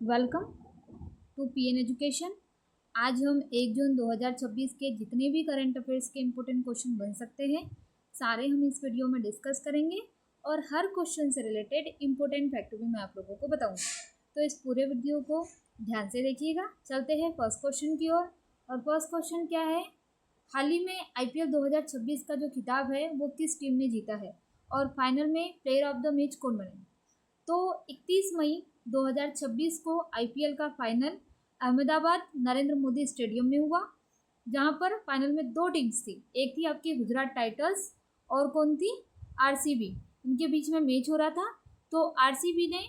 Welcome to PN education. आज हम 1 जून 2026 के जितने भी करंट अफेयर्स के इम्पोर्टेंट क्वेश्चन बन सकते हैं सारे हम इस वीडियो में डिस्कस करेंगे और हर क्वेश्चन से रिलेटेड इम्पोर्टेंट फैक्ट भी मैं आप लोगों को बताऊंगी। तो इस पूरे वीडियो को ध्यान से देखिएगा। चलते हैं फर्स्ट क्वेश्चन की ओर। और फर्स्ट क्वेश्चन क्या है, हाल ही में आईपीएल 2026 का जो खिताब है वो किस टीम ने जीता है और फाइनल में प्लेयर ऑफ द मैच कौन बने। तो 31 मई 2026 को आईपीएल का फाइनल अहमदाबाद नरेंद्र मोदी स्टेडियम में हुआ, जहां पर फाइनल में 2 टीम्स थी। एक थी आपकी गुजरात टाइटंस और कौन थी, आरसीबी। इनके बीच में मैच हो रहा था। तो आरसीबी ने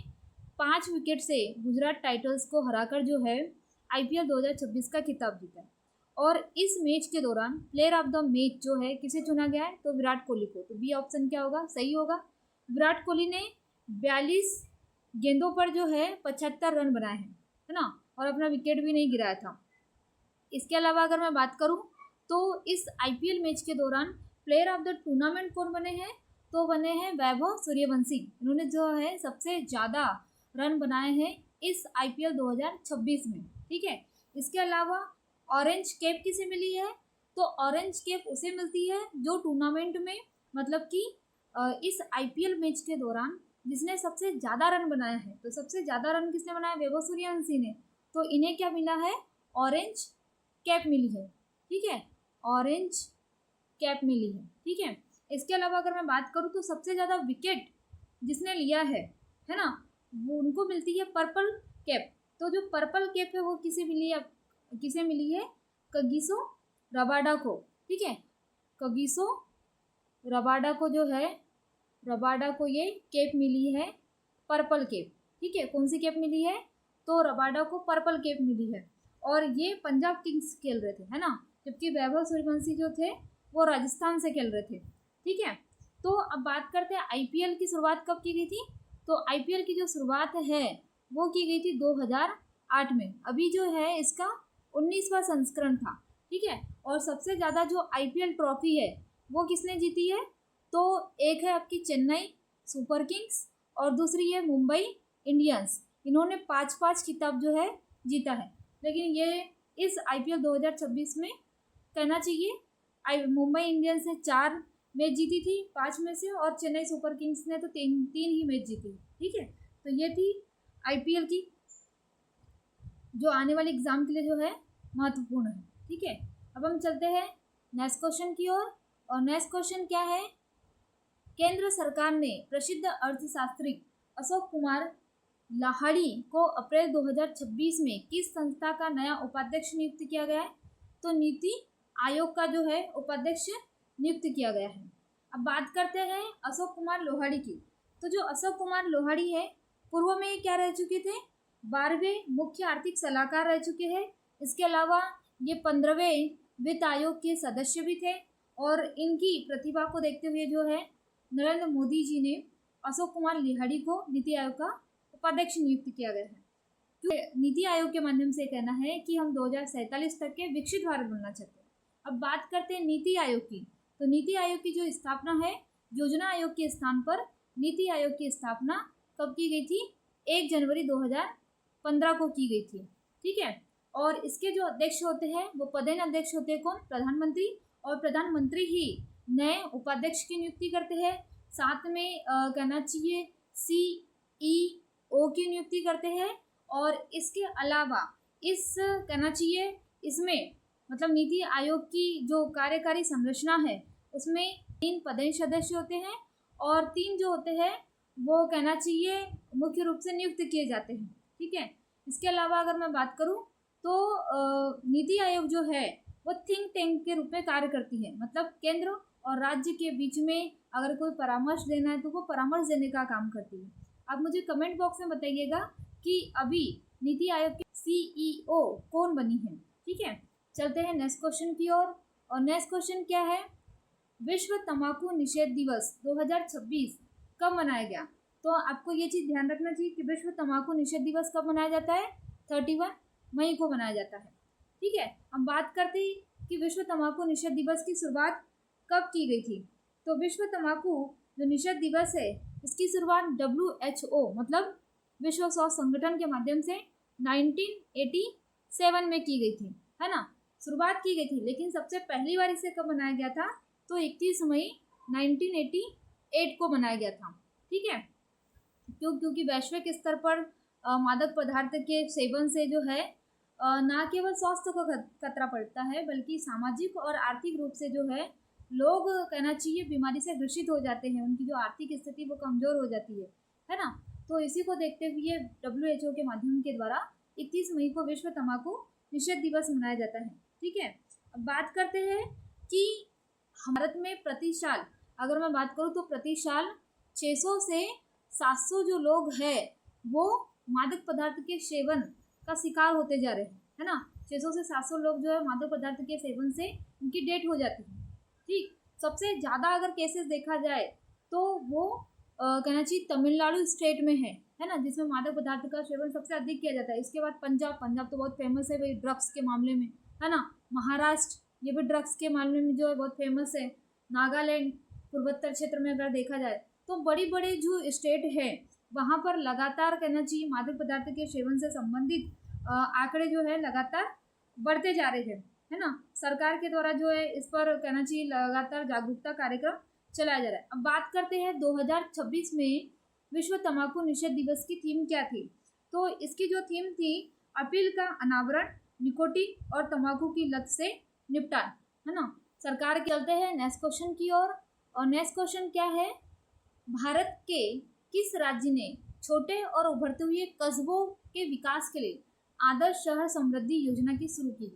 5 विकेट से गुजरात टाइटंस को हराकर जो है आईपीएल 2026 का खिताब जीता। और इस मैच के दौरान प्लेयर ऑफ द मैच जो है किसे चुना गया है, तो विराट कोहली को। तो बी ऑप्शन क्या होगा, सही होगा। विराट कोहली ने 42 गेंदों पर जो है 75 रन बनाए हैं, है ना, और अपना विकेट भी नहीं गिराया था। इसके अलावा अगर मैं बात करूं तो इस आईपीएल मैच के दौरान प्लेयर ऑफ द टूर्नामेंट कौन बने हैं, तो बने हैं वैभव सूर्यवंशी। इन्होंने जो है सबसे ज़्यादा रन बनाए हैं इस आईपीएल 2026 में। ठीक है। इसके अलावा ऑरेंज कैप किसे मिली है, तो ऑरेंज कैप उसे मिलती है जो टूर्नामेंट में मतलब कि इस आईपीएल मैच के दौरान जिसने सबसे ज़्यादा रन बनाया है। तो सबसे ज़्यादा रन किसने बनाया, वैभव सूर्यवंशी ने। तो इन्हें क्या मिला है, ऑरेंज कैप मिली है। ठीक है, ऑरेंज कैप मिली है। ठीक है। इसके अलावा अगर मैं बात करूँ तो सबसे ज़्यादा विकेट जिसने लिया है ना, वो उनको मिलती है पर्पल कैप। तो जो पर्पल कैप है वो किसे मिली है, कगिसो रबाडा को। ठीक है, कगिसो रबाडा को जो है, रबाडा को ये कैप मिली है, पर्पल कैप। ठीक है, कौन सी कैप मिली है, तो रबाडा को पर्पल कैप मिली है। और ये पंजाब किंग्स खेल रहे थे, है ना, जबकि वैभव सूर्यवंशी जो थे वो राजस्थान से खेल रहे थे। ठीक है। तो अब बात करते हैं आईपीएल की शुरुआत कब की गई थी। तो आईपीएल की जो शुरुआत है वो की गई थी 2008 में। अभी जो है इसका 19वां संस्करण था। ठीक है। और सबसे ज़्यादा जो आईपीएल ट्रॉफी है वो किसने जीती है, तो एक है आपकी चेन्नई सुपर किंग्स और दूसरी है मुंबई इंडियंस। इन्होंने 5-5 खिताब जो है जीता है। लेकिन ये इस आईपीएल 2026 में कहना चाहिए मुंबई इंडियंस ने 4 मैच जीती थी 5 में से, और चेन्नई सुपर किंग्स ने तो 3 ही मैच जीती। ठीक है। तो ये थी आईपीएल की जो आने वाले एग्जाम के लिए जो है महत्वपूर्ण है। ठीक है। अब हम चलते हैं नेक्स्ट क्वेश्चन की ओर। और नेक्स्ट क्वेश्चन क्या है, केंद्र सरकार ने प्रसिद्ध अर्थशास्त्री अशोक कुमार लाहिड़ी को अप्रैल 2026 में किस संस्था का नया उपाध्यक्ष नियुक्त किया गया है, तो नीति आयोग का जो है उपाध्यक्ष नियुक्त किया गया है। अब बात करते हैं अशोक कुमार लोहाड़ी की। तो जो अशोक कुमार लोहाड़ी है पूर्व में क्या रह चुके थे, 12वें मुख्य आर्थिक सलाहकार रह चुके हैं। इसके अलावा ये 15वें वित्त आयोग के सदस्य भी थे। और इनकी प्रतिभा को देखते हुए जो है नरेंद्र मोदी जी ने अशोक कुमार लोहाड़ी को नीति आयोग का उपाध्यक्ष नियुक्त किया गया है। क्योंकि नीति आयोग के माध्यम से कहना है कि हम 2047 तक के विकसित भारत बनना चाहते हैं। अब बात करते हैं नीति आयोग की। तो नीति आयोग की जो स्थापना है, योजना आयोग के स्थान पर नीति आयोग की स्थापना कब की गई थी, 1 जनवरी 2015 को की गई थी। ठीक है। और इसके जो अध्यक्ष होते हैं वो पदेन अध्यक्ष होते हैं कौन, प्रधानमंत्री। और प्रधानमंत्री ही नए उपाध्यक्ष की नियुक्ति करते हैं। साथ में कहना चाहिए CEO की नियुक्ति करते हैं। और इसके अलावा इस कहना चाहिए इसमें मतलब नीति आयोग की जो कार्यकारी संरचना है उसमें 3 पदेन सदस्य होते हैं और 3 जो होते हैं वो कहना चाहिए मुख्य रूप से नियुक्त किए जाते हैं। ठीक है। इसके अलावा अगर मैं बात करूं तो नीति आयोग जो है वो थिंक टैंक के रूप में कार्य करती है। मतलब केंद्र और राज्य के बीच में अगर कोई परामर्श देना है तो वो परामर्श देने का काम करती है। आप मुझे कमेंट बॉक्स में बताइएगा कि अभी नीति आयोग की CEO कौन बनी है। ठीक है। चलते हैं नेक्स्ट क्वेश्चन की ओर। और नेक्स्ट क्वेश्चन क्या है, विश्व तंबाकू निषेध दिवस 2026 कब मनाया गया। तो आपको ये चीज़ ध्यान रखना चाहिए कि विश्व तंबाकू निषेध दिवस कब मनाया जाता है, 31 मई को मनाया जाता है। ठीक है। हम बात करते हैं कि विश्व तंबाकू निषेध दिवस की शुरुआत कब की गई थी। तो विश्व तंबाकू जो निषेध दिवस है इसकी शुरुआत WHO मतलब विश्व स्वास्थ्य संगठन के माध्यम से 1987 में की गई थी, है ना, शुरुआत की गई थी। लेकिन सबसे पहली बार इसे कब बनाया गया था? तो 31 मई 1988 को बनाया गया था। ठीक है, क्योंकि वैश्विक स्तर पर मादक पदार्थ के सेवन से जो है न केवल स्वास्थ्य को खतरा पड़ता है, बल्कि सामाजिक और आर्थिक रूप से जो है लोग, कहना चाहिए, बीमारी से ग्रसित हो जाते हैं। उनकी जो आर्थिक स्थिति वो कमज़ोर हो जाती है ना। तो इसी को देखते हुए WHO के माध्यम के द्वारा 31 मई को विश्व तंबाकू निषेध दिवस मनाया जाता है। ठीक है, अब बात करते हैं कि भारत में प्रति साल, अगर मैं बात करूँ तो प्रति साल 600 से 700 जो लोग हैं वो मादक पदार्थ के सेवन का शिकार होते जा रहे हैं, है ना। 600 से 700 लोग जो है मादक पदार्थ के सेवन से उनकी डेथ हो जाती है। ठीक, सबसे ज़्यादा अगर केसेस देखा जाए तो वो कहना चाहिए तमिलनाडु स्टेट में है ना, जिसमें मादक पदार्थ का सेवन सबसे अधिक किया जाता है। इसके बाद पंजाब तो बहुत फेमस है भाई ड्रग्स के मामले में, है ना। महाराष्ट्र, ये भी ड्रग्स के मामले में जो है बहुत फेमस है। नागालैंड, पूर्वोत्तर क्षेत्र में अगर देखा जाए तो बड़ी बड़ी जो स्टेट है वहाँ पर लगातार, कहना चाहिए, मादक पदार्थ के सेवन से संबंधित आंकड़े जो है लगातार बढ़ते जा रहे हैं, है ना। सरकार के द्वारा जो है इस पर, कहना चाहिए, लगातार जागरूकता कार्यक्रम चलाया जा रहा है। अब बात करते हैं 2026 में विश्व तंबाकू निषेध दिवस की थीम क्या थी। तो इसकी जो थीम थी, अपील का अनावरण, निकोटीन और तंबाकू की लत से निपटान, है ना। सरकार के चलते हैं नेक्स्ट क्वेश्चन की ओर। और नेक्स्ट क्वेश्चन क्या है? भारत के किस राज्य ने छोटे और उभरते हुए कस्बों के विकास के लिए आदर्श शहर समृद्धि योजना की शुरू की?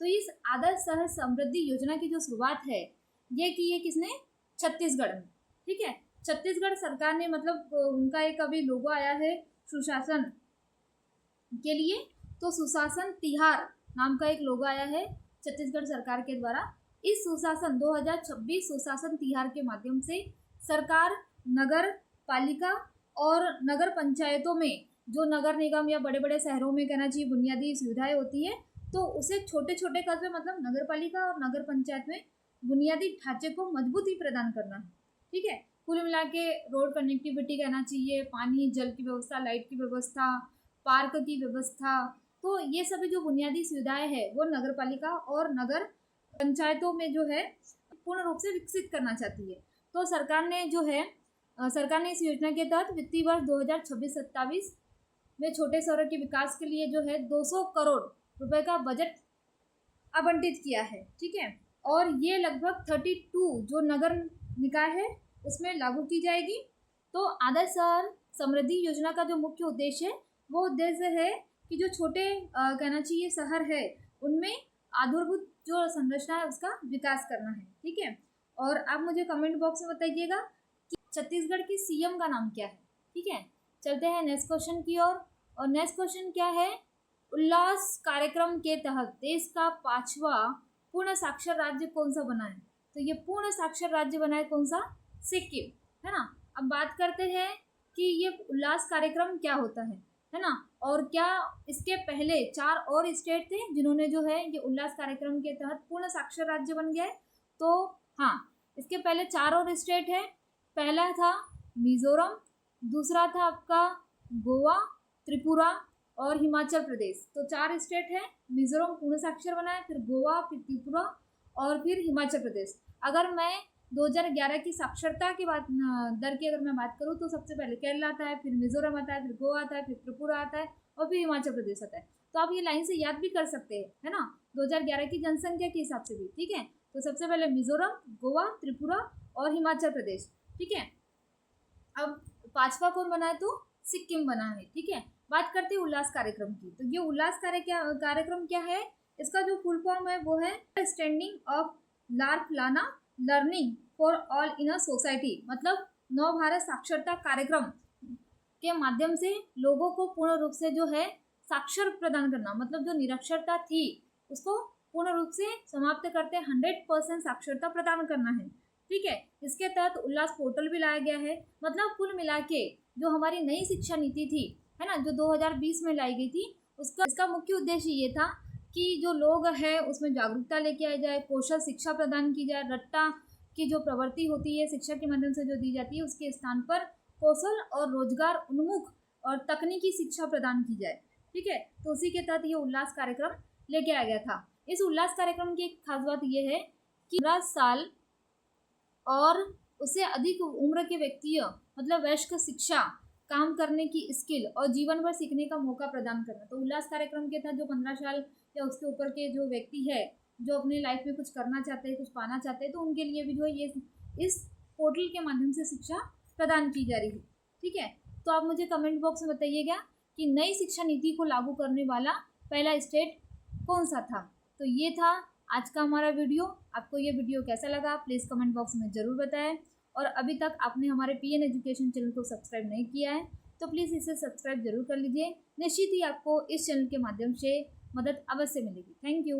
तो इस आदर्श शहर समृद्धि योजना की जो शुरुआत है ये की है किसने? छत्तीसगढ़ में। ठीक है, छत्तीसगढ़ सरकार ने, मतलब उनका एक अभी लोगो आया है सुशासन के लिए, तो सुशासन तिहार नाम का एक लोगो आया है छत्तीसगढ़ सरकार के द्वारा। इस सुशासन 2026 सुशासन तिहार के माध्यम से सरकार नगर पालिका और नगर पंचायतों में, जो नगर निगम या बड़े बड़े शहरों में, कहना चाहिए, बुनियादी सुविधाएं होती है, तो उसे छोटे छोटे कस्बे, मतलब नगर पालिका और नगर पंचायत में बुनियादी ढांचे को मजबूती प्रदान करना है। ठीक है, कुल मिला के रोड कनेक्टिविटी, कहना चाहिए, पानी जल की व्यवस्था, लाइट की व्यवस्था, पार्क की व्यवस्था, तो ये सभी जो बुनियादी सुविधाएं हैं वो नगर पालिका और नगर पंचायतों में जो है पूर्ण रूप से विकसित करना चाहती है। तो सरकार ने जो है सरकार ने इस योजना के तहत वित्तीय वर्ष 2026-27 में छोटे शहरों के विकास के लिए जो है 200 करोड़ रुपए का बजट आवंटित किया है। ठीक है, और ये लगभग 32 जो नगर निकाय है उसमें लागू की जाएगी। तो आदर्श शहर समृद्धि योजना का जो मुख्य उद्देश्य है वो उद्देश्य है कि जो छोटे, कहना चाहिए, शहर है उनमें आधारभूत जो संरचना है उसका विकास करना है। ठीक है, और आप मुझे कमेंट बॉक्स में बताइएगा कि छत्तीसगढ़ की सीएम का नाम क्या है। ठीक है, चलते हैं नेक्स्ट क्वेश्चन की ओर। और नेक्स्ट क्वेश्चन क्या है? उल्लास कार्यक्रम के तहत देश का 5वां पूर्ण साक्षर राज्य कौन सा बना है? तो ये पूर्ण साक्षर राज्य बना है कौन सा? सिक्किम, है ना। अब बात करते हैं कि ये उल्लास कार्यक्रम क्या होता है ना, और क्या इसके पहले 4 और स्टेट थे जिन्होंने जो है ये उल्लास कार्यक्रम के तहत पूर्ण साक्षर राज्य बन गया है? तो हाँ, इसके पहले 4 और स्टेट है। पहला था मिजोरम, दूसरा था आपका गोवा, त्रिपुरा और हिमाचल प्रदेश। तो 4 स्टेट है। मिजोरम पूर्ण साक्षर बना है, फिर गोवा, फिर त्रिपुरा और फिर हिमाचल प्रदेश। अगर मैं 2011 की साक्षरता की बात, दर की अगर मैं बात करूँ तो सबसे पहले केरल आता है, फिर मिजोरम आता है, फिर गोवा आता है, फिर त्रिपुरा आता है और फिर हिमाचल प्रदेश आता है। तो आप ये लाइन से याद भी कर सकते हैं, है ना, 2011 की जनसंख्या के हिसाब से भी। ठीक है, तो सबसे पहले मिजोरम, गोवा, त्रिपुरा और हिमाचल प्रदेश। ठीक है, अब 5वां कौन बना है? तो सिक्किम बना है। ठीक है, बात करते हैं उल्लास कार्यक्रम की। तो ये उल्लास कार्यक्रम क्या है? इसका जो फुल फॉर्म है वो है standing of lifelong learning for all in a society. मतलब नव भारत साक्षरता कार्यक्रम के माध्यम से लोगों को पूर्ण रूप से जो है साक्षर प्रदान करना, मतलब जो निरक्षरता थी उसको पूर्ण रूप से समाप्त करते 100% साक्षरता प्रदान करना है। ठीक है, इसके तहत उल्लास पोर्टल भी लाया गया है। मतलब कुल मिला के जो हमारी नई शिक्षा नीति थी, है ना, जो 2020 में लाई गई थी, इसका मुख्य उद्देश्य ये था कि जो लोग हैं उसमें जागरूकता लेके आई जाए, कौशल शिक्षा प्रदान की जाए, रट्टा की जो प्रवृत्ति होती है शिक्षा के माध्यम से जो दी जाती है उसके स्थान पर कौशल और रोजगार उन्मुख और तकनीकी शिक्षा प्रदान की जाए। ठीक है। तो उसी के तहत ये उल्लास कार्यक्रम लेके आया गया था। इस उल्लास कार्यक्रम की एक खास बात ये है कि 15 साल और उससे अधिक उम्र के व्यक्तियों मतलब वयस्क शिक्षा, काम करने की स्किल और जीवन भर सीखने का मौका प्रदान करना। तो उल्लास कार्यक्रम के तहत जो 15 साल या उसके ऊपर के जो व्यक्ति है जो अपने लाइफ में कुछ करना चाहते हैं, कुछ पाना चाहते हैं, तो उनके लिए भी जो है ये इस पोर्टल के माध्यम से शिक्षा प्रदान की जा रही है। ठीक है। तो आप मुझे कमेंट बॉक्स में बताइएगा कि नई शिक्षा नीति को लागू करने वाला पहला स्टेट कौन सा था। तो ये था आज का हमारा वीडियो। आपको ये वीडियो कैसा लगा प्लीज़ कमेंट बॉक्स में ज़रूर बताएं। और अभी तक आपने हमारे PN एजुकेशन चैनल को सब्सक्राइब नहीं किया है तो प्लीज़ इसे सब्सक्राइब जरूर कर लीजिए। निश्चित ही आपको इस चैनल के माध्यम से मदद अवश्य मिलेगी। Thank you.